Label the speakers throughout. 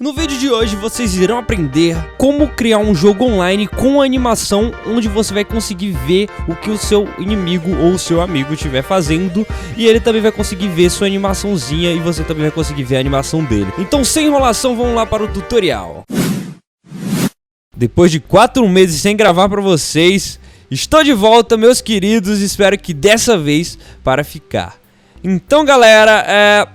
Speaker 1: No vídeo de hoje vocês irão aprender como criar um jogo online com animação onde você vai conseguir ver o que o seu inimigo ou o seu amigo estiver fazendo e ele também vai conseguir ver sua animaçãozinha e você também vai conseguir ver a animação dele. Então sem enrolação, vamos lá para o tutorial. Depois de 4 meses sem gravar para vocês, estou de volta, meus queridos, espero que dessa vez para ficar. Então galera,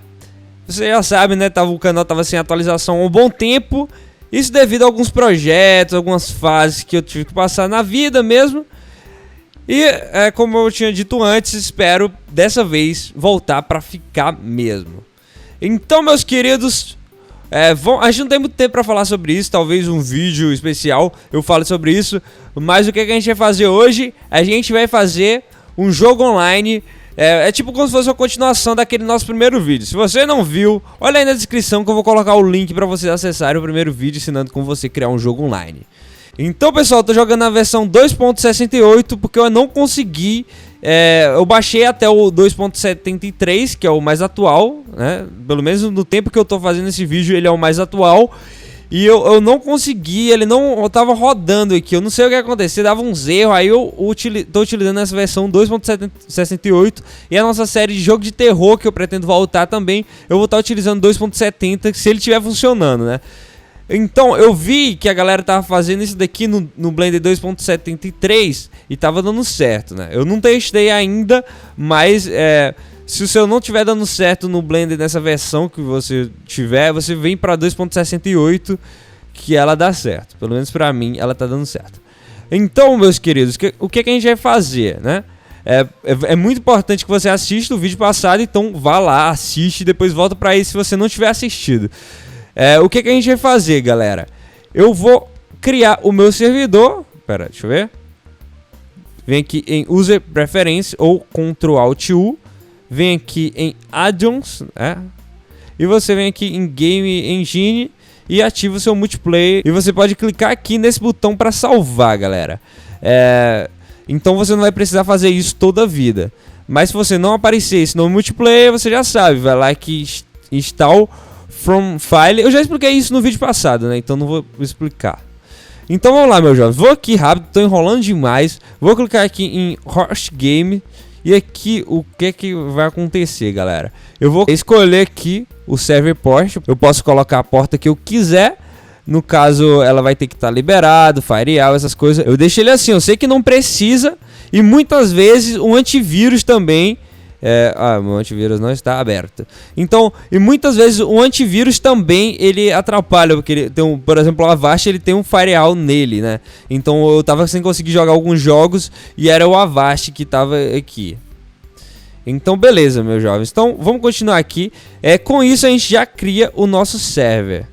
Speaker 1: você já sabe, né, o canal tava sem atualização há um bom tempo. Isso devido a alguns projetos, algumas fases que eu tive que passar na vida mesmo. E, como eu tinha dito antes, espero dessa vez voltar pra ficar mesmo. Então, meus queridos, a gente não tem muito tempo pra falar sobre isso. Talvez um vídeo especial eu fale sobre isso. Mas o que a gente vai fazer hoje? A gente vai fazer um jogo online. É tipo como se fosse uma continuação daquele nosso primeiro vídeo. Se você não viu, olha aí na descrição que eu vou colocar o link pra vocês acessarem o primeiro vídeo ensinando como você criar um jogo online. Então pessoal, eu tô jogando na versão 2.68 porque eu não consegui, eu baixei até o 2.73, que é o mais atual, né? Pelo menos no tempo que eu tô fazendo esse vídeo ele é o mais atual. E eu não consegui, eu tava rodando aqui, eu não sei o que aconteceu, dava uns erros, aí eu tô utilizando essa versão 2.68 e a nossa série de jogo de terror que eu pretendo voltar também, eu vou estar utilizando 2.70 se ele estiver funcionando, né? Então eu vi que a galera tava fazendo isso daqui no Blender 2.73 e tava dando certo, né? Eu não testei ainda, mas se o seu não estiver dando certo no Blender nessa versão que você tiver, você vem para 2.68 que ela dá certo. Pelo menos para mim ela tá dando certo. Então, meus queridos, o que a gente vai fazer, né? É muito importante que você assista o vídeo passado, então vá lá, assiste e depois volta para ele se você não tiver assistido. O que a gente vai fazer, galera? Eu vou criar o meu servidor. Pera, deixa eu ver. Vem aqui em User Preference ou Ctrl Alt U. Vem aqui em Add-ons, e você vem aqui em Game Engine e ativa o seu multiplayer. E você pode clicar aqui nesse botão para salvar, galera. Então você não vai precisar fazer isso toda a vida. Mas se você não aparecer isso no multiplayer, você já sabe, vai lá aqui Install From File. Eu já expliquei isso no vídeo passado, né? Então não vou explicar. Então vamos lá, meu jovem. Vou aqui rápido, tô enrolando demais. Vou clicar aqui em Host Game. E aqui, o que vai acontecer, galera? Eu vou escolher aqui o Server Port. Eu posso colocar a porta que eu quiser. No caso, ela vai ter que estar liberado, Firewall, essas coisas. Eu deixo ele assim, eu sei que não precisa. E muitas vezes o antivírus também... meu antivírus não está aberto. Então, e muitas vezes o antivírus também ele atrapalha, porque ele tem por exemplo, o Avast ele tem um firewall nele, né? Então eu tava sem conseguir jogar alguns jogos e era o Avast que tava aqui. Então beleza, meus jovens. Então vamos continuar aqui. Com isso a gente já cria o nosso server.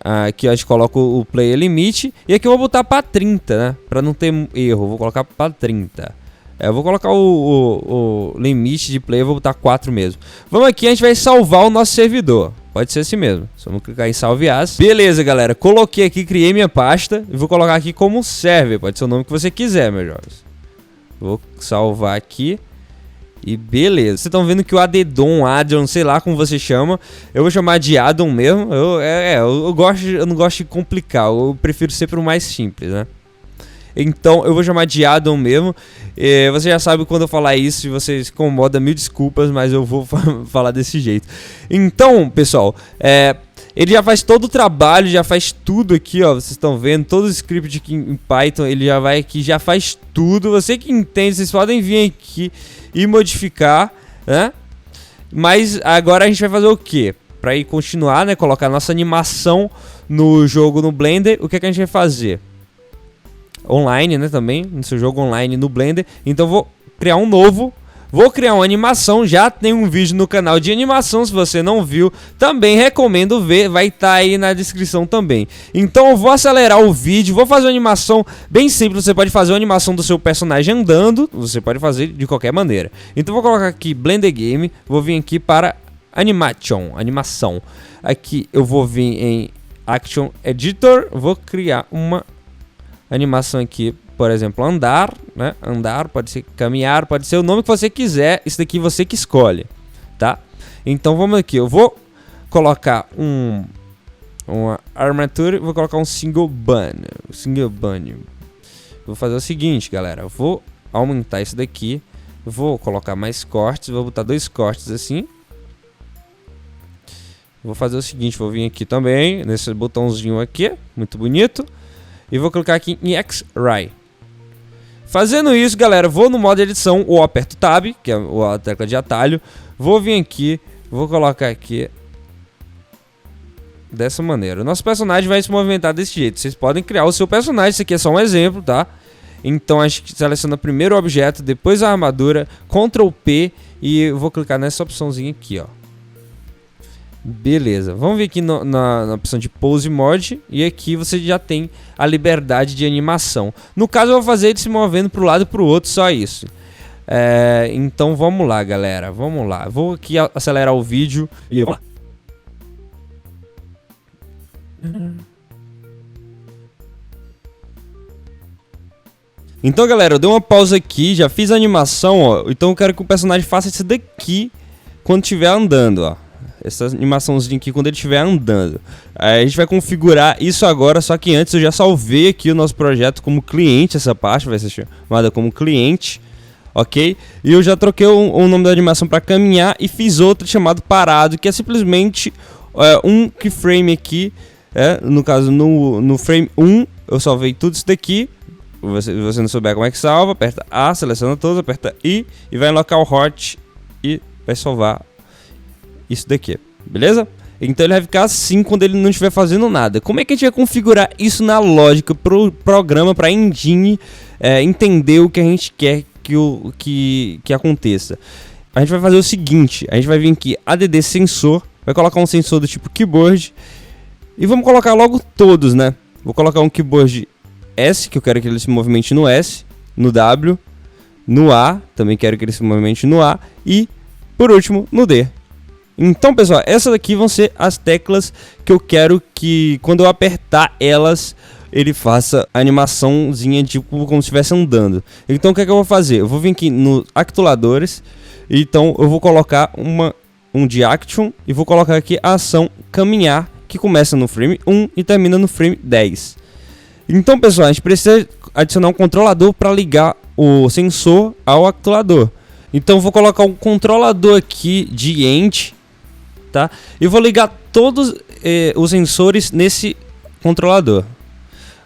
Speaker 1: Aqui a gente coloca o player limite e aqui eu vou botar para 30, né? Para não ter erro, vou colocar para 30. Eu vou colocar o limite de play, eu vou botar 4 mesmo. Vamos aqui, a gente vai salvar o nosso servidor. Pode ser assim mesmo. Só vamos clicar em Salve As. Beleza, galera. Coloquei aqui, criei minha pasta. E vou colocar aqui como server. Pode ser o nome que você quiser, meus jovens. Vou salvar aqui. E beleza. Vocês estão vendo que o addon, sei lá como você chama. Eu vou chamar de addon mesmo. Eu não gosto de complicar. Eu prefiro sempre o mais simples, né? Então eu vou chamar de addon mesmo. Você já sabe quando eu falar isso, se você se incomoda, mil desculpas, mas eu vou falar desse jeito. Então, pessoal, ele já faz todo o trabalho, já faz tudo aqui, ó. Vocês estão vendo, todo o script aqui em Python, ele já vai aqui, já faz tudo. Você que entende, vocês podem vir aqui e modificar, né? Mas agora a gente vai fazer o quê? Para ir continuar, né? Colocar nossa animação no jogo no Blender, o que a gente vai fazer? Online, né, também, no seu jogo online no Blender. Então vou criar um novo. Vou criar uma animação. Já tem um vídeo no canal de animação. Se você não viu, também recomendo ver. Vai estar aí na descrição também. Então eu vou acelerar o vídeo. Vou fazer uma animação bem simples. Você pode fazer uma animação do seu personagem andando. Você pode fazer de qualquer maneira. Então vou colocar aqui Blender Game. Vou vir aqui para animação. Aqui eu vou vir em Action Editor. Vou criar uma animação aqui, por exemplo, andar, né? Andar, pode ser caminhar, pode ser o nome que você quiser. Isso daqui você que escolhe, tá? Então vamos aqui, eu vou colocar uma armatura e vou colocar um single bunny. Vou fazer o seguinte, galera, eu vou aumentar isso daqui, vou colocar mais cortes, vou botar 2 cortes assim. Vou fazer o seguinte, vou vir aqui também, nesse botãozinho aqui, muito bonito, e vou clicar aqui em X-Ray. Fazendo isso, galera, vou no modo edição, ou aperto Tab, que é a tecla de atalho, vou vir aqui, vou colocar aqui dessa maneira. O nosso personagem vai se movimentar desse jeito. Vocês podem criar o seu personagem, isso aqui é só um exemplo, tá? Então a gente seleciona primeiro o objeto, depois a armadura, Ctrl P, e eu vou clicar nessa opçãozinha aqui, ó. Beleza, vamos vir aqui na opção de Pose Mode, e aqui você já tem a liberdade de animação. No caso eu vou fazer ele se movendo para o lado e para o outro, só isso. Então vamos lá, galera, vamos lá. Vou aqui acelerar o vídeo e vamos lá. Então, galera, eu dei uma pausa aqui, já fiz a animação, ó. Então eu quero que o personagem faça isso daqui quando estiver andando, ó. Essa animaçãozinha aqui quando ele estiver andando. A gente vai configurar isso agora, só que antes eu já salvei aqui o nosso projeto como cliente. Essa parte vai ser chamada como cliente, ok? E eu já troquei o nome da animação para caminhar e fiz outro chamado parado, que é simplesmente um keyframe aqui. No caso, no frame 1, eu salvei tudo isso daqui. Se você não souber como é que salva, aperta A, seleciona todos, aperta I e vai em local hot e vai salvar isso daqui, beleza? Então ele vai ficar assim quando ele não estiver fazendo nada. Como é que a gente vai configurar isso na lógica pro programa, pra engine entender o que a gente quer que aconteça? A gente vai fazer o seguinte, a gente vai vir aqui add sensor, vai colocar um sensor do tipo keyboard e vamos colocar logo todos, né? Vou colocar um keyboard S, que eu quero que ele se movimente no S, no W, no A, também quero que ele se movimente no A e, por último, no D. Então, pessoal, essas aqui vão ser as teclas que eu quero que, quando eu apertar elas, ele faça a animaçãozinha tipo como se estivesse andando. Então, o que é que eu vou fazer? Eu vou vir aqui nos actuadores, então eu vou colocar um de action e vou colocar aqui a ação caminhar, que começa no frame 1 e termina no frame 10. Então, pessoal, a gente precisa adicionar um controlador para ligar o sensor ao actuador. Então, eu vou colocar um controlador aqui de end, tá? E vou ligar todos os sensores nesse controlador.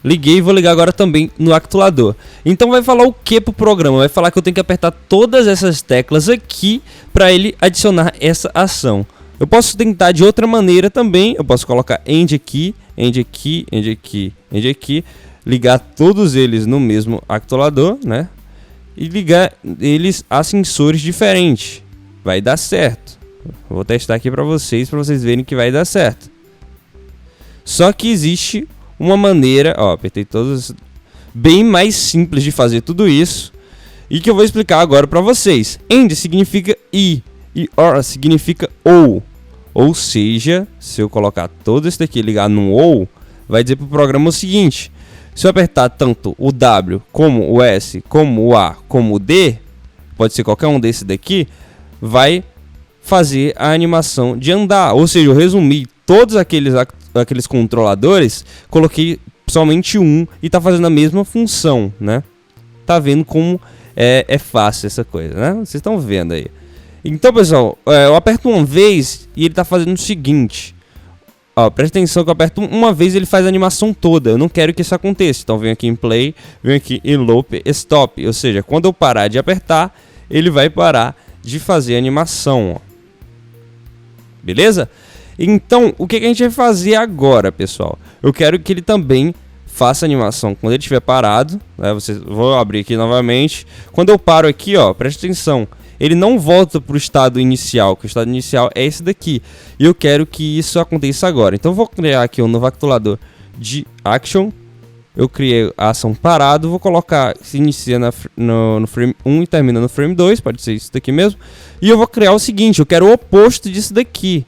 Speaker 1: Liguei e vou ligar agora também no actuador. Então vai falar o que pro programa? Vai falar que eu tenho que apertar todas essas teclas aqui para ele adicionar essa ação. Eu posso tentar de outra maneira também. Eu posso colocar end aqui, end aqui, end aqui, end aqui, ligar todos eles no mesmo actuador, né? E ligar eles a sensores diferentes. Vai dar certo. Vou testar aqui para vocês verem que vai dar certo. Só que existe uma maneira, ó, apertei todos, bem mais simples de fazer tudo isso e que eu vou explicar agora para vocês. End significa I e OR significa ou seja, se eu colocar todo isso daqui e ligar no ou, vai dizer pro programa o seguinte: se eu apertar tanto o W como o S, como o A, como o D, pode ser qualquer um desses daqui, vai fazer a animação de andar. Ou seja, eu resumi todos aqueles controladores, coloquei somente um e tá fazendo a mesma função, né? Tá vendo como é fácil essa coisa, né? Vocês estão vendo aí. Então, pessoal, eu aperto uma vez e ele tá fazendo o seguinte. Ó, presta atenção que eu aperto uma vez e ele faz a animação toda. Eu não quero que isso aconteça. Então, venho aqui em play, venho aqui em loop, stop. Ou seja, quando eu parar de apertar, ele vai parar de fazer a animação, ó. Beleza? Então, o que a gente vai fazer agora, pessoal? Eu quero que ele também faça a animação quando ele estiver parado, né? Vou abrir aqui novamente. Quando eu paro aqui, ó, presta atenção, ele não volta para o estado inicial, que o estado inicial é esse daqui. E eu quero que isso aconteça agora. Então, eu vou criar aqui um novo actuador de action. Eu criei a ação parado, vou colocar, se inicia no frame 1 e termina no frame 2, pode ser isso daqui mesmo. E eu vou criar o seguinte, eu quero o oposto disso daqui.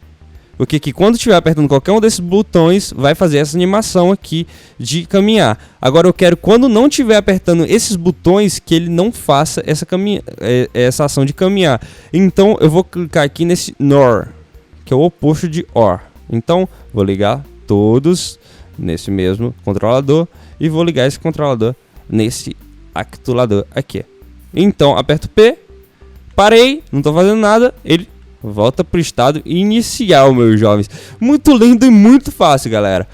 Speaker 1: Porque que quando estiver apertando qualquer um desses botões, vai fazer essa animação aqui de caminhar. Agora eu quero, quando não estiver apertando esses botões, que ele não faça essa ação de caminhar. Então eu vou clicar aqui nesse NOR, que é o oposto de OR. Então vou ligar todos nesse mesmo controlador e vou ligar esse controlador nesse actuador aqui. Então aperto P, parei, não estou fazendo nada, ele volta para o estado inicial, meus jovens. Muito lindo e muito fácil, galera.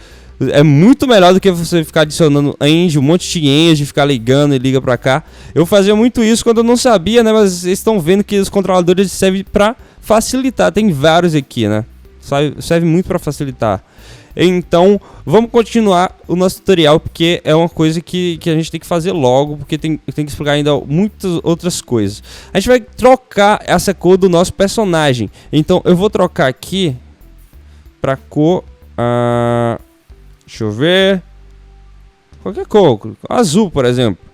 Speaker 1: É muito melhor do que você ficar adicionando engie, um monte de engie, ficar ligando e liga pra cá. Eu fazia muito isso quando eu não sabia, né? Mas vocês estão vendo que os controladores servem pra facilitar. Tem vários aqui, né? Serve muito pra facilitar. Então, vamos continuar o nosso tutorial, porque é uma coisa que a gente tem que fazer logo, porque tem que explicar ainda muitas outras coisas. A gente vai trocar essa cor do nosso personagem. Então, eu vou trocar aqui pra cor... deixa eu ver. Qualquer cor. Azul, por exemplo.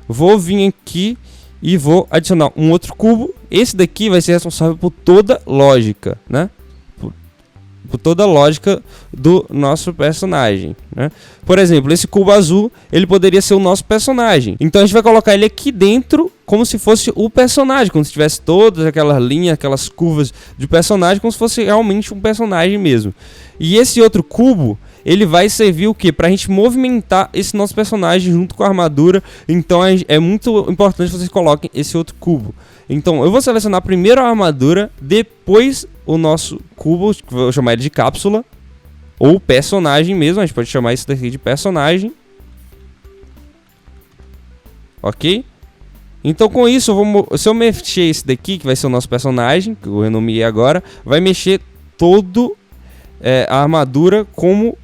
Speaker 1: Vou vir aqui e vou adicionar um outro cubo. Esse daqui vai ser responsável por toda lógica, né? Por toda a lógica do nosso personagem, né? Por exemplo, esse cubo azul, ele poderia ser o nosso personagem. Então a gente vai colocar ele aqui dentro como se fosse o personagem, como se tivesse todas aquelas linhas, aquelas curvas de personagem, como se fosse realmente um personagem mesmo. E esse outro cubo, ele vai servir o quê? Pra gente movimentar esse nosso personagem junto com a armadura. Então é muito importante que vocês coloquem esse outro cubo. Então eu vou selecionar primeiro a armadura, depois o nosso cubo, que vou chamar ele de cápsula, ou personagem mesmo, a gente pode chamar isso daqui de personagem. Ok? Então com isso, se eu mexer esse daqui, que vai ser o nosso personagem, que eu renomeei agora, vai mexer todo a armadura como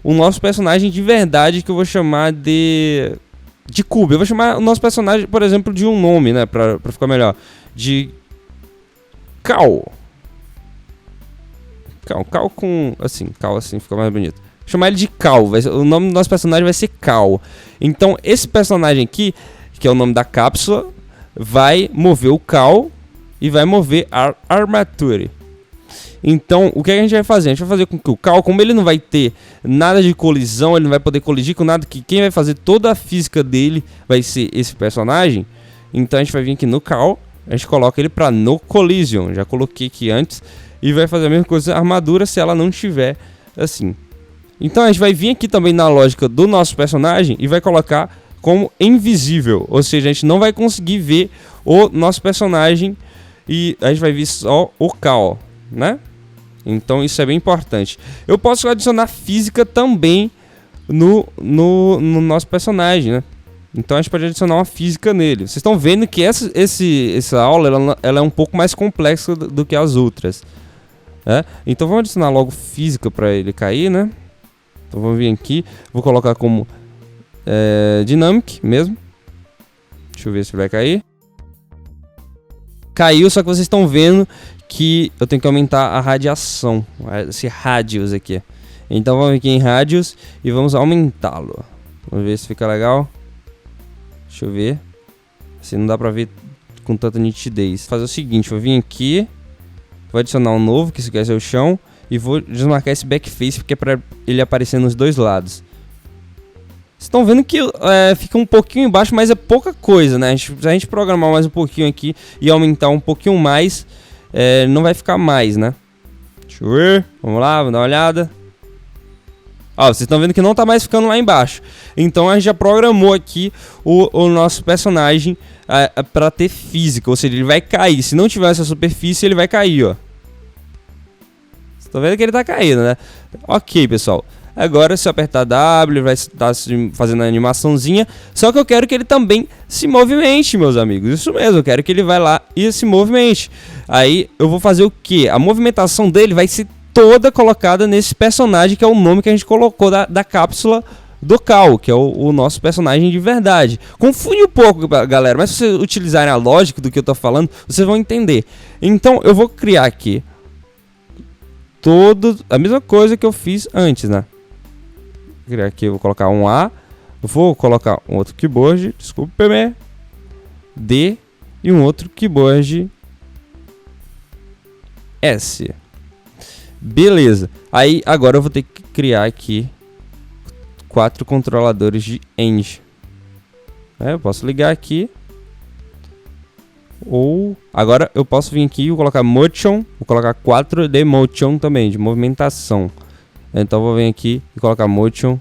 Speaker 1: o nosso personagem de verdade, que eu vou chamar de cubo. Eu vou chamar o nosso personagem, por exemplo, de um nome, né, pra ficar melhor. De Cal. Cal com... Cal assim, fica mais bonito. Vou chamar ele de Cal. O nome do nosso personagem vai ser Cal. Então, esse personagem aqui, que é o nome da cápsula, vai mover o Cal e vai mover a armadura. Então, o que a gente vai fazer? A gente vai fazer com que o Cal, como ele não vai ter nada de colisão, ele não vai poder colidir com nada, que quem vai fazer toda a física dele vai ser esse personagem. Então, a gente vai vir aqui no Cal, a gente coloca ele para no collision. Já coloquei aqui antes. E vai fazer a mesma coisa a armadura se ela não tiver assim. Então, a gente vai vir aqui também na lógica do nosso personagem e vai colocar como invisível. Ou seja, a gente não vai conseguir ver o nosso personagem e a gente vai ver só o Cal, né? Então isso é bem importante. Eu posso adicionar física também no nosso personagem, né? Então a gente pode adicionar uma física nele. Vocês estão vendo que essa aula ela é um pouco mais complexa do que as outras, né? Então vamos adicionar logo física para ele cair, né? Então vamos vir aqui. Vou colocar como Dynamic mesmo. Deixa eu ver se vai cair. Caiu, só que vocês estão vendo que eu tenho que aumentar a radiação, esse radius aqui. Então vamos aqui em radius e vamos aumentá-lo. Vamos ver se fica legal. Deixa eu ver. Assim não dá pra ver com tanta nitidez. Vou fazer o seguinte, vou vir aqui, vou adicionar um novo, que isso quer ser o chão, e vou desmarcar esse backface, porque é pra ele aparecer nos dois lados. Vocês estão vendo que fica um pouquinho embaixo, mas é pouca coisa, né? Se a gente programar mais um pouquinho aqui e aumentar um pouquinho mais, não vai ficar mais, né? Deixa eu ver. Vamos lá, vamos dar uma olhada. Ó, vocês estão vendo que não tá mais ficando lá embaixo. Então a gente já programou aqui o nosso personagem para ter física. Ou seja, ele vai cair. Se não tiver essa superfície, ele vai cair, ó. Vocês estão vendo que ele tá caindo, né? Ok, pessoal. Agora, se eu apertar W, ele vai estar fazendo a animaçãozinha. Só que eu quero que ele também se movimente, meus amigos. Isso mesmo, eu quero que ele vá lá e se movimente. Aí, eu vou fazer o quê? A movimentação dele vai ser toda colocada nesse personagem, que é o nome que a gente colocou da cápsula do Cal, que é o nosso personagem de verdade. Confunde um pouco, galera, mas se vocês utilizarem a lógica do que eu tô falando, vocês vão entender. Então, eu vou criar aqui a mesma coisa que eu fiz antes, né? Criar aqui, eu vou colocar um A, vou colocar um outro keyboard, desculpe-me, D e um outro keyboard S. Beleza. Aí agora eu vou ter que criar aqui 4 controladores de Engie. Eu posso ligar aqui. Ou agora eu posso vir aqui e colocar Motion. Vou colocar 4 de Motion também, de movimentação. Então vou vir aqui e colocar motion.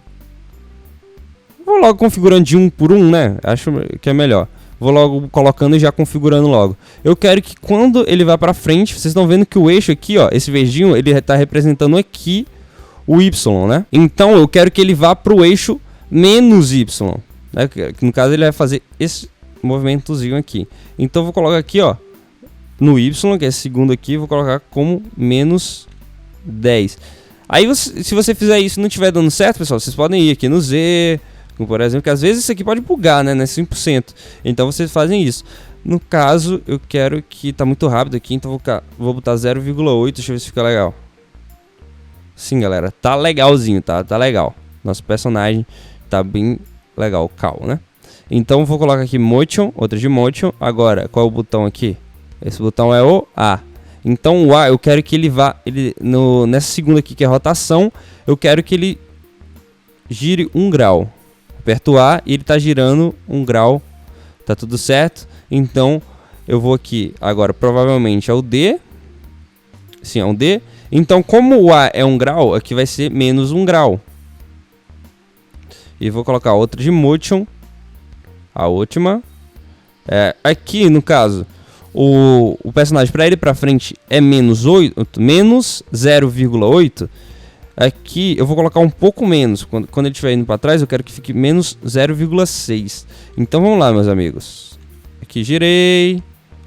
Speaker 1: Vou logo configurando de 1 por 1, né? Acho que é melhor. Vou logo colocando e já configurando logo. Eu quero que quando ele vá pra frente, vocês estão vendo que o eixo aqui, ó, esse verdinho, ele está representando aqui o Y, né? Então eu quero que ele vá pro eixo menos Y, né? Que no caso ele vai fazer esse movimentozinho aqui. Então eu vou colocar aqui, ó, no Y, que é esse segundo aqui, vou colocar como menos 10. Aí se você fizer isso e não estiver dando certo, pessoal, vocês podem ir aqui no Z, por exemplo, que às vezes isso aqui pode bugar, né, 100%. Então vocês fazem isso. No caso, eu quero que tá muito rápido aqui, então vou botar 0,8, deixa eu ver se fica legal. Sim, galera, tá legalzinho, tá legal. Nosso personagem tá bem legal, o Cal, né? Então vou colocar aqui motion, outra de motion. Agora, qual é o botão aqui? Esse botão é o A. Então o A, eu quero que ele vá, nessa segunda aqui que é rotação, eu quero que ele gire 1 grau. Aperto o A e ele tá girando 1 grau. Tá tudo certo? Então eu vou aqui, agora provavelmente é o D. Sim, é um D. Então como o A é 1 grau, aqui vai ser menos 1 grau. E vou colocar outra de motion. A última. Aqui no caso, o personagem para ele para frente é menos 0,8. Aqui eu vou colocar um pouco menos. Quando ele estiver indo para trás, eu quero que fique menos 0,6. Então vamos lá, meus amigos. Aqui girei.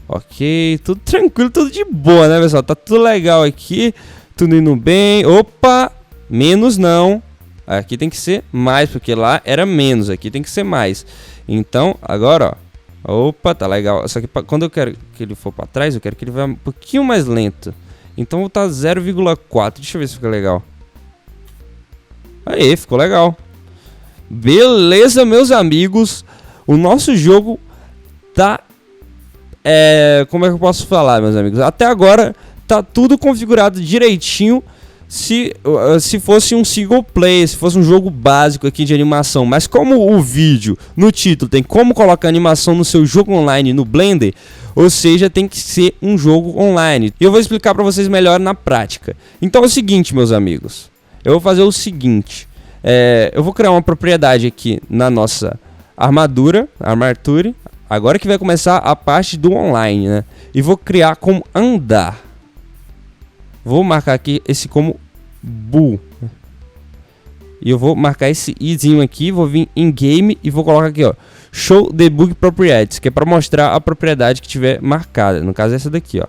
Speaker 1: Ok, tudo tranquilo, tudo de boa, né, pessoal? Tá tudo legal aqui, tudo indo bem. Opa, menos não. Aqui tem que ser mais, porque lá era menos. Aqui tem que ser mais. Então, agora, ó. Opa, tá legal. Só que quando eu quero que ele for para trás, eu quero que ele vá um pouquinho mais lento. Então vou botar 0,4. Deixa eu ver se fica legal. Aí, ficou legal. Beleza, meus amigos. O nosso jogo tá... como é que eu posso falar, meus amigos? Até agora tá tudo configurado direitinho. Se fosse um single player, se fosse um jogo básico aqui de animação. Mas como o vídeo, no título, tem como colocar animação no seu jogo online no Blender, ou seja, tem que ser um jogo online. E eu vou explicar para vocês melhor na prática. Então é o seguinte, meus amigos. Eu vou fazer o seguinte. Eu vou criar uma propriedade aqui na nossa armadura, Armature. Agora que vai começar a parte do online, né? E vou criar como andar. Vou marcar aqui esse como bull. E eu vou marcar esse izinho aqui, vou vir em game e vou colocar aqui, ó, show debug properties, que é para mostrar a propriedade que tiver marcada. No caso essa daqui, ó.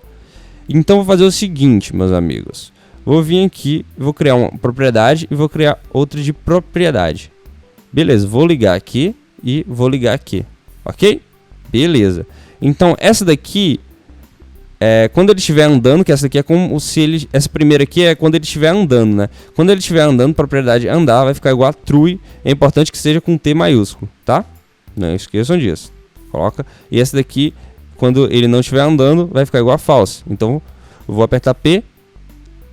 Speaker 1: Então vou fazer o seguinte, meus amigos. Vou vir aqui, vou criar uma propriedade e vou criar outra de propriedade. Beleza, vou ligar aqui e vou ligar aqui. OK? Beleza. Então essa daqui quando ele estiver andando, que essa aqui é como se ele... Essa primeira aqui é quando ele estiver andando, né? Quando ele estiver andando, propriedade andar vai ficar igual a true. É importante que seja com T maiúsculo, tá? Não esqueçam disso. Coloca. E essa daqui, quando ele não estiver andando, vai ficar igual a false. Então, eu vou apertar P.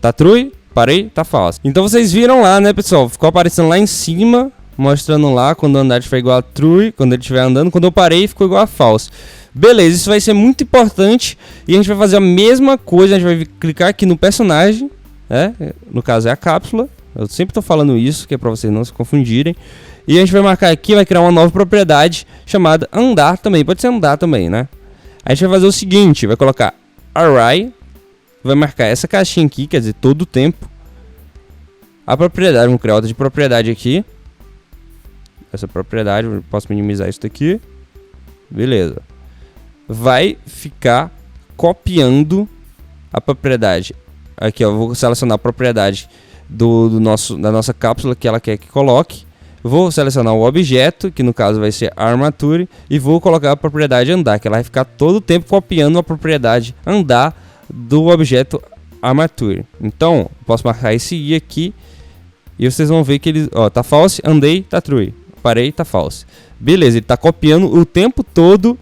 Speaker 1: Tá true, parei, tá false. Então vocês viram lá, né, pessoal? Ficou aparecendo lá em cima, mostrando lá quando o andar estiver igual a true, quando ele estiver andando. Quando eu parei, ficou igual a false. Beleza, isso vai ser muito importante. E a gente vai fazer a mesma coisa. A gente vai clicar aqui no personagem, né? No caso é a cápsula. Eu sempre tô falando isso, que é pra vocês não se confundirem. E a gente vai marcar aqui, vai criar uma nova propriedade chamada andar também. Pode ser andar também, né? A gente vai fazer o seguinte, vai colocar array. Vai marcar essa caixinha aqui, quer dizer, todo o tempo. A propriedade, vamos criar outra de propriedade aqui. Essa propriedade, eu posso minimizar isso daqui. Beleza. Vai ficar copiando a propriedade. Aqui, ó, vou selecionar a propriedade da nossa cápsula que ela quer que coloque. Vou selecionar o objeto, que no caso vai ser armature, e vou colocar a propriedade andar, que ela vai ficar todo o tempo copiando a propriedade andar do objeto armature. Então, posso marcar esse i aqui e vocês vão ver que ele, ó, tá false, andei, tá true, parei, tá false. Beleza, ele tá copiando o tempo todo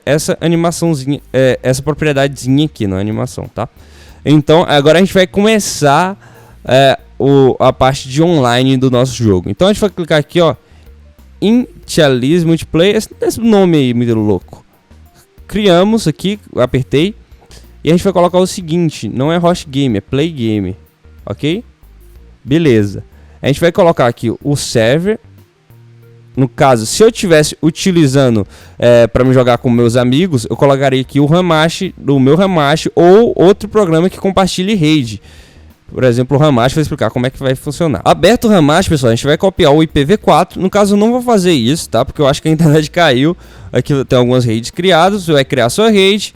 Speaker 1: essa animaçãozinha, essa propriedadezinha aqui na animação, tá? Então, agora a gente vai começar a parte de online do nosso jogo. Então, a gente vai clicar aqui, ó, em Chalice Multiplayer, esse nome aí, meio louco. Criamos aqui, apertei. E a gente vai colocar o seguinte, não é host game, é play game, ok? Beleza. A gente vai colocar aqui o server. No caso, se eu estivesse utilizando para me jogar com meus amigos, eu colocaria aqui o Hamashi, do meu Hamashi, ou outro programa que compartilhe rede. Por exemplo, o Hamashi, vou explicar como é que vai funcionar. Aberto o Hamashi, pessoal, a gente vai copiar o IPv4. No caso, eu não vou fazer isso, tá? Porque eu acho que a internet caiu. Aqui tem algumas redes criadas. Você vai criar sua rede.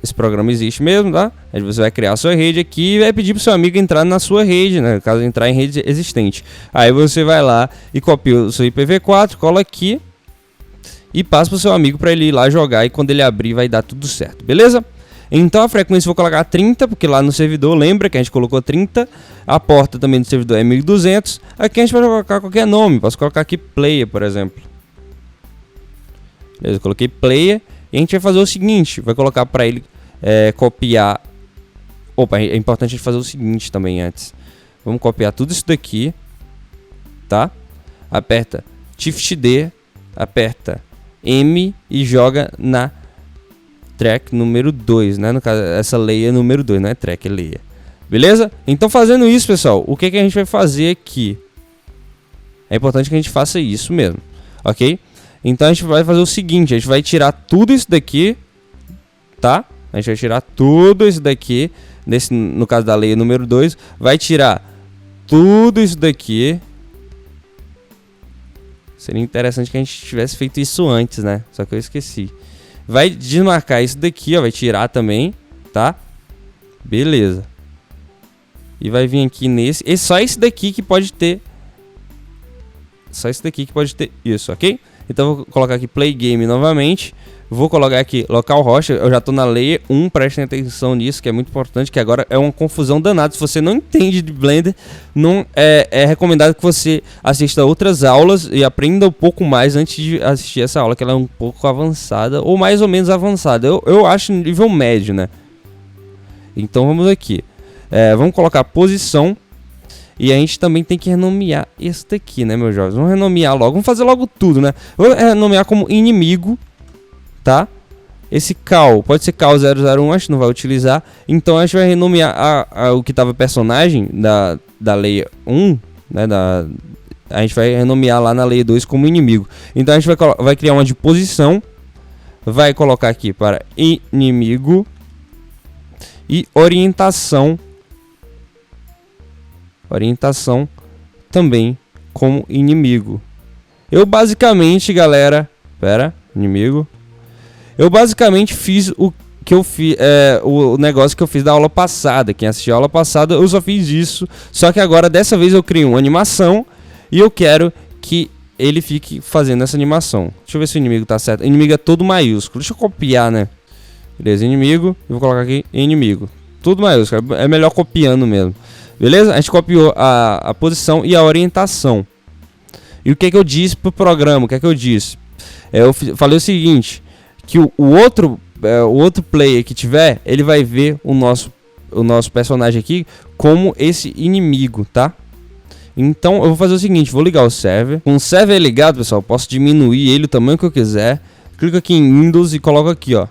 Speaker 1: Esse programa existe mesmo, tá? Aí você vai criar sua rede aqui e vai pedir pro seu amigo entrar na sua rede, né? No caso, entrar em rede existente. Aí você vai lá e copia o seu IPv4, cola aqui e passa pro seu amigo para ele ir lá jogar. E quando ele abrir, vai dar tudo certo, beleza? Então a frequência eu vou colocar 30, porque lá no servidor, lembra que a gente colocou 30. A porta também do servidor é 1200. Aqui a gente pode colocar qualquer nome. Posso colocar aqui player, por exemplo. Beleza, eu coloquei player. E a gente vai fazer o seguinte, vai colocar para ele copiar. Opa, é importante a gente fazer o seguinte também antes. Vamos copiar tudo isso daqui, tá? Aperta Shift D, aperta M e joga na track número 2, né? No caso, essa layer é número 2, não é track, é layer. Beleza? Então fazendo isso, pessoal, o que a gente vai fazer aqui? É importante que a gente faça isso mesmo, ok? Então a gente vai fazer o seguinte, a gente vai tirar tudo isso daqui, tá? A gente vai tirar tudo isso daqui, no caso da layer número 2, vai tirar tudo isso daqui. Seria interessante que a gente tivesse feito isso antes, né? Só que eu esqueci. Vai desmarcar isso daqui, ó, vai tirar também, tá? Beleza. E vai vir aqui nesse, só esse daqui que pode ter. Só esse daqui que pode ter isso, ok? Então eu vou colocar aqui Play Game novamente. Vou colocar aqui Localhost. Eu já estou na Layer 1, prestem atenção nisso, que é muito importante, que agora é uma confusão danada. Se você não entende de Blender, não é recomendado que você assista outras aulas e aprenda um pouco mais antes de assistir essa aula, que ela é um pouco avançada, ou mais ou menos avançada. Eu acho nível médio, né? Então vamos aqui. Vamos colocar posição. E a gente também tem que renomear esse daqui, né, meus jovens? Vamos renomear logo. Vamos fazer logo tudo, né? Vou renomear como inimigo, tá? Esse cal, pode ser cal 001, acho que não vai utilizar. Então a gente vai renomear o que tava personagem da layer 1, né? A gente vai renomear lá na layer 2 como inimigo. Então a gente vai criar uma de posição. Vai colocar aqui para inimigo. E orientação. Orientação também como inimigo. Eu basicamente, galera, inimigo. Eu basicamente fiz o que eu fiz, o negócio que eu fiz da aula passada. Quem assistiu a aula passada, eu só fiz isso. Só que agora, dessa vez, eu criei uma animação e eu quero que ele fique fazendo essa animação. Deixa eu ver se o inimigo tá certo. O inimigo é todo maiúsculo. Deixa eu copiar, né? Beleza, inimigo. Eu vou colocar aqui inimigo. Tudo maiúsculo. É melhor copiando mesmo. Beleza? A gente copiou a posição e a orientação. E o que eu disse pro programa? O que eu disse? Eu falei o seguinte, que o outro player que tiver, ele vai ver o nosso personagem aqui como esse inimigo, tá? Então eu vou fazer o seguinte, vou ligar o server. Com o server ligado, pessoal, eu posso diminuir ele o tamanho que eu quiser. Clico aqui em Windows e coloco aqui, ó,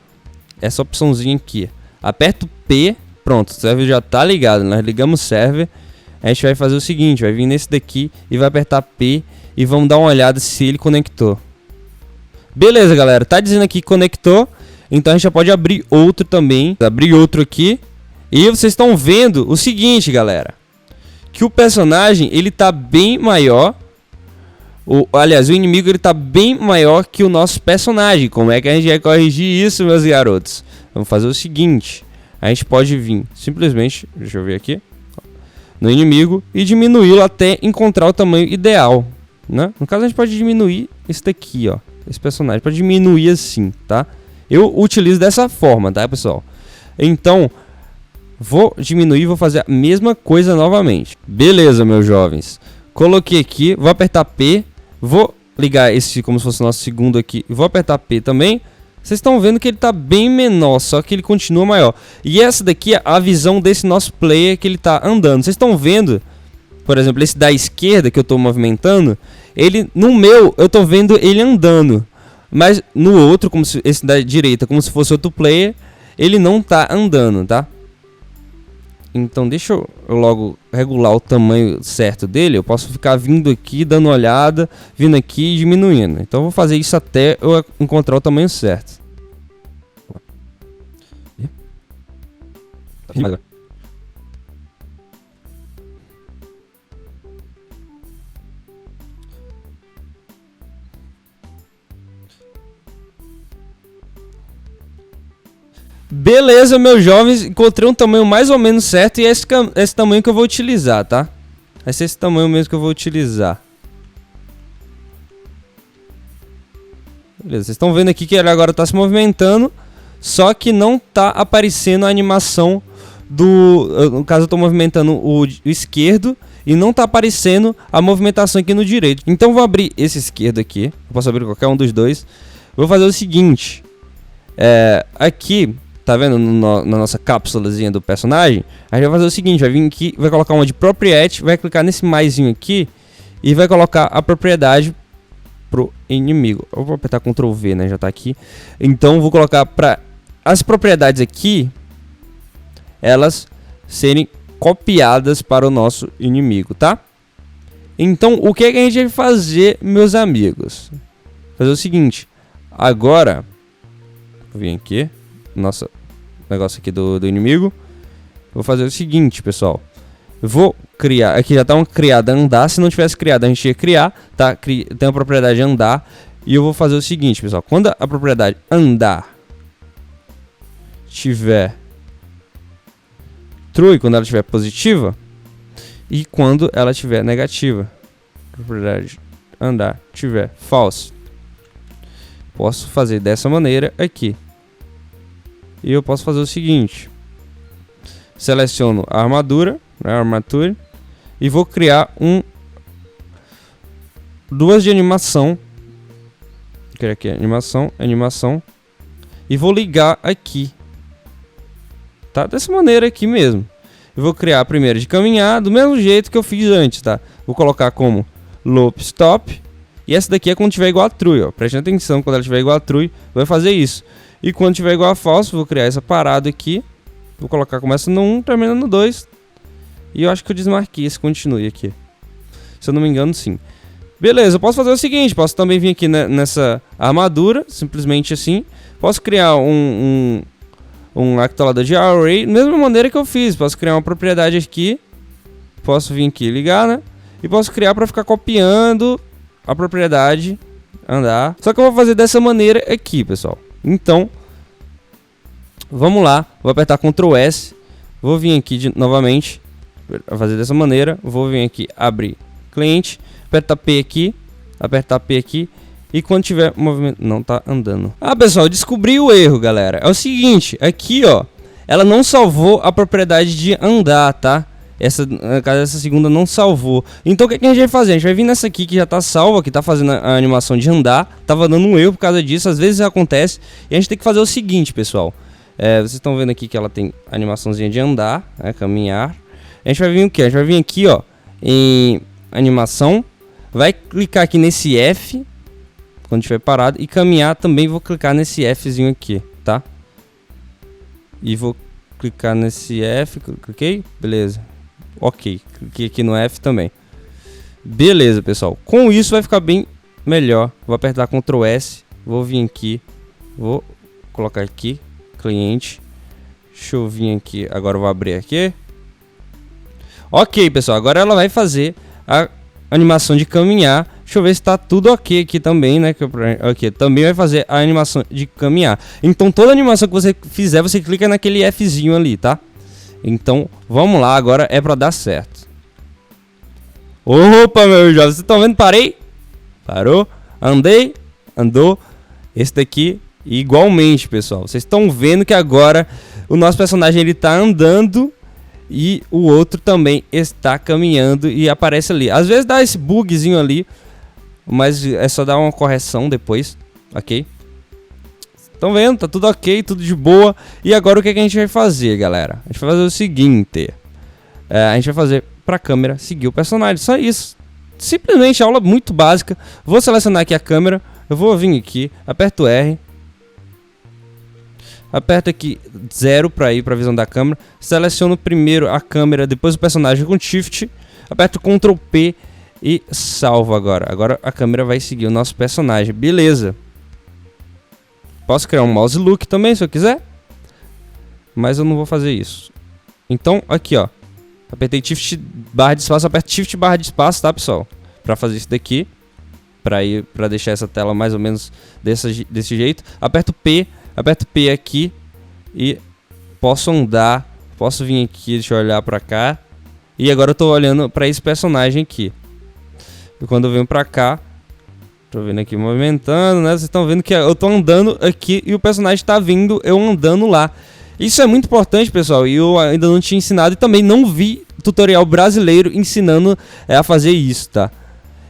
Speaker 1: essa opçãozinha aqui. Aperto P. Pronto, o server já tá ligado, nós ligamos o server. A gente vai fazer o seguinte, vai vir nesse daqui e vai apertar P e vamos dar uma olhada se ele conectou. Beleza, galera, tá dizendo aqui que conectou, então a gente já pode abrir outro também. Abrir outro aqui. E vocês estão vendo o seguinte, galera, que o personagem, ele tá bem maior. Aliás, o inimigo, ele tá bem maior que o nosso personagem. Como é que a gente vai corrigir isso, meus garotos? Vamos fazer o seguinte. A gente pode vir simplesmente, deixa eu ver aqui, no inimigo e diminuí-lo até encontrar o tamanho ideal, né? No caso a gente pode diminuir esse daqui, ó, esse personagem, para diminuir assim, tá? Eu utilizo dessa forma, tá, pessoal? Então, vou diminuir, vou fazer a mesma coisa novamente. Beleza, meus jovens. Coloquei aqui, vou apertar P, vou ligar esse como se fosse o nosso segundo aqui, vou apertar P também. Vocês estão vendo que ele está bem menor, só que ele continua maior. E essa daqui é a visão desse nosso player que ele está andando. Vocês estão vendo, por exemplo, esse da esquerda que eu estou movimentando, ele, no meu, eu estou vendo ele andando. Mas no outro, como se, esse da direita, como se fosse outro player, ele não está andando, tá? Então deixa eu logo regular o tamanho certo dele. Eu posso ficar vindo aqui, dando uma olhada, vindo aqui e diminuindo. Então eu vou fazer isso até eu encontrar o tamanho certo. Beleza, meus jovens, encontrei um tamanho mais ou menos certo e é esse tamanho que eu vou utilizar, tá? Esse tamanho mesmo que eu vou utilizar. Beleza, vocês estão vendo aqui que ele agora está se movimentando, só que não está aparecendo a animação do... No caso eu estou movimentando o esquerdo e não está aparecendo a movimentação aqui no direito. Então eu vou abrir esse esquerdo aqui, eu posso abrir qualquer um dos dois. Vou fazer o seguinte, aqui... Tá vendo na nossa cápsulazinha do personagem? A gente vai fazer o seguinte, vai vir aqui, vai colocar uma de propriedade, vai clicar nesse maisinho aqui e vai colocar a propriedade pro inimigo. Eu vou apertar Ctrl V, né? Já tá aqui. Então vou colocar para as propriedades aqui, elas serem copiadas para o nosso inimigo, tá? Então o que é que a gente vai fazer, meus amigos? Fazer o seguinte, agora vou vir aqui. Nossa, negócio aqui do inimigo. Vou fazer o seguinte, pessoal. Eu vou criar, aqui já tá uma criada andar. Se não tivesse criado, a gente ia criar, tá? Tem a propriedade andar. E eu vou fazer o seguinte, pessoal. Quando a propriedade andar tiver true, quando ela tiver positiva, e quando ela tiver negativa, propriedade andar tiver false, posso fazer dessa maneira aqui. E eu posso fazer o seguinte, seleciono a armadura, né, armature, e vou criar duas de animação. Vou criar aqui animação, e vou ligar aqui, tá? Dessa maneira aqui mesmo. Eu vou criar a primeira de caminhar, do mesmo jeito que eu fiz antes, tá? Vou colocar como loop stop, e essa daqui é quando tiver igual a true, ó. Preste atenção, quando ela tiver igual a true, vai fazer isso. E quando tiver igual a false, vou criar essa parada aqui. Vou colocar, começa no 1, termina no 2. E eu acho que eu desmarquei esse continue aqui. Se eu não me engano, sim. Beleza, eu posso fazer o seguinte. Posso também vir aqui nessa armadura, simplesmente assim. Posso criar um actualizador de array, da mesma maneira que eu fiz. Posso criar uma propriedade aqui. Posso vir aqui e ligar, né? E posso criar para ficar copiando a propriedade andar. Só que eu vou fazer dessa maneira aqui, pessoal. Então, vamos lá, vou apertar Ctrl S, vou vir aqui novamente, fazer dessa maneira, vou vir aqui, abrir cliente, apertar P aqui, e quando tiver movimento, não tá andando. Ah, pessoal, descobri o erro, galera, é o seguinte, aqui ó, ela não salvou a propriedade de andar, tá? Essa segunda não salvou. Então o que a gente vai fazer? A gente vai vir nessa aqui que já tá salva, que tá fazendo a animação de andar. Tava dando um erro por causa disso, às vezes acontece. E a gente tem que fazer o seguinte, pessoal. Vocês estão vendo aqui que ela tem animaçãozinha de andar, né, caminhar. A gente vai vir o que? A gente vai vir aqui, ó, em animação. Vai clicar aqui nesse F, quando estiver parado. E caminhar também vou clicar nesse Fzinho aqui, tá? E vou clicar nesse F, cliquei, beleza. Ok, cliquei aqui no F também. Beleza, pessoal. Com isso vai ficar bem melhor. Vou apertar Ctrl S. Vou vir aqui. Vou colocar aqui. Cliente. Deixa eu vir aqui. Agora eu vou abrir aqui. Ok, pessoal. Agora ela vai fazer a animação de caminhar. Deixa eu ver se está tudo ok aqui também, né? Ok, também vai fazer a animação de caminhar. Então toda animação que você fizer, você clica naquele Fzinho ali, tá? Então, vamos lá, agora é pra dar certo. Opa, meu jovem, vocês estão vendo? Parei? Parou? Andei? Andou? Esse daqui, igualmente, pessoal. Vocês estão vendo que agora o nosso personagem ele tá andando e o outro também está caminhando e aparece ali. Às vezes dá esse bugzinho ali, mas é só dar uma correção depois, ok? Estão vendo? Tá tudo ok, tudo de boa. E agora o que a gente vai fazer, galera? A gente vai fazer o seguinte. A gente vai fazer pra câmera seguir o personagem. Só isso. Simplesmente aula muito básica. Vou selecionar aqui a câmera. Eu vou vir aqui, aperto R. aperta aqui 0 para ir para a visão da câmera, seleciono primeiro a câmera, depois o personagem com Shift, aperto Ctrl P e salvo agora. Agora a câmera vai seguir o nosso personagem, beleza. Posso criar um mouse look também se eu quiser, mas eu não vou fazer isso. Então aqui ó, apertei Shift barra de espaço, aperto Shift barra de espaço, tá pessoal? Para fazer isso daqui, para deixar essa tela mais ou menos desse jeito. Aperto P aqui e posso andar, posso vir aqui, deixa eu olhar pra cá. E agora eu tô olhando pra esse personagem aqui. E quando eu venho pra cá, tô vendo aqui movimentando, né? Vocês estão vendo que eu tô andando aqui e o personagem tá vindo eu andando lá. Isso é muito importante, pessoal, e eu ainda não tinha ensinado e também não vi tutorial brasileiro ensinando a fazer isso, tá?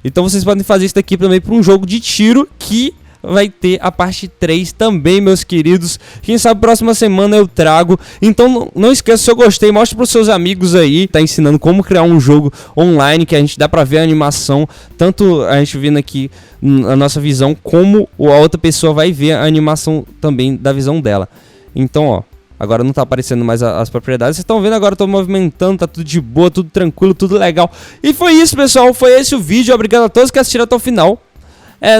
Speaker 1: Então vocês podem fazer isso daqui também para um jogo de tiro que vai ter a parte 3 também, meus queridos. Quem sabe próxima semana eu trago. Então não esqueça, se eu gostei, mostre para os seus amigos aí. Tá ensinando como criar um jogo online que a gente dá para ver a animação, tanto a gente vendo aqui a nossa visão, como a outra pessoa vai ver a animação também da visão dela. Então, ó, agora não tá aparecendo mais as propriedades. Vocês estão vendo agora, eu tô movimentando, tá tudo de boa, tudo tranquilo, tudo legal. E foi isso, pessoal, foi esse o vídeo. Obrigado a todos que assistiram até o final.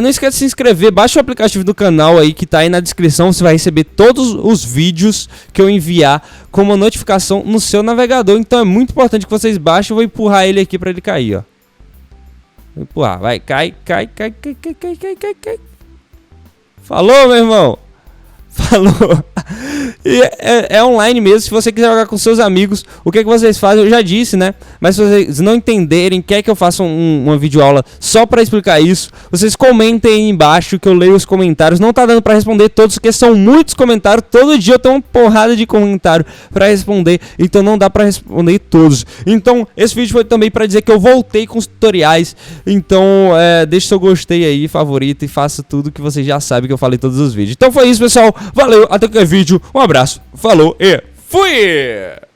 Speaker 1: Não esquece de se inscrever, baixa o aplicativo do canal aí que tá aí na descrição. Você vai receber todos os vídeos que eu enviar com uma notificação no seu navegador. Então é muito importante que vocês baixem. Eu vou empurrar ele aqui pra ele cair, ó. Vou empurrar, vai, cai. Falou, meu irmão. Falou. E é online mesmo. Se você quiser jogar com seus amigos, o que vocês fazem eu já disse, né? Mas se vocês não entenderem, quer que eu faça uma videoaula só pra explicar isso, vocês comentem aí embaixo que eu leio os comentários. Não tá dando pra responder todos, porque são muitos comentários. Todo dia eu tenho uma porrada de comentário pra responder, então não dá pra responder todos. Então esse vídeo foi também pra dizer que eu voltei com os tutoriais. Então deixe seu gostei aí, favorito, e faça tudo que vocês já sabem que eu falei em todos os vídeos. Então foi isso, pessoal. Valeu, até qualquer vídeo. Um abraço, falou e fui!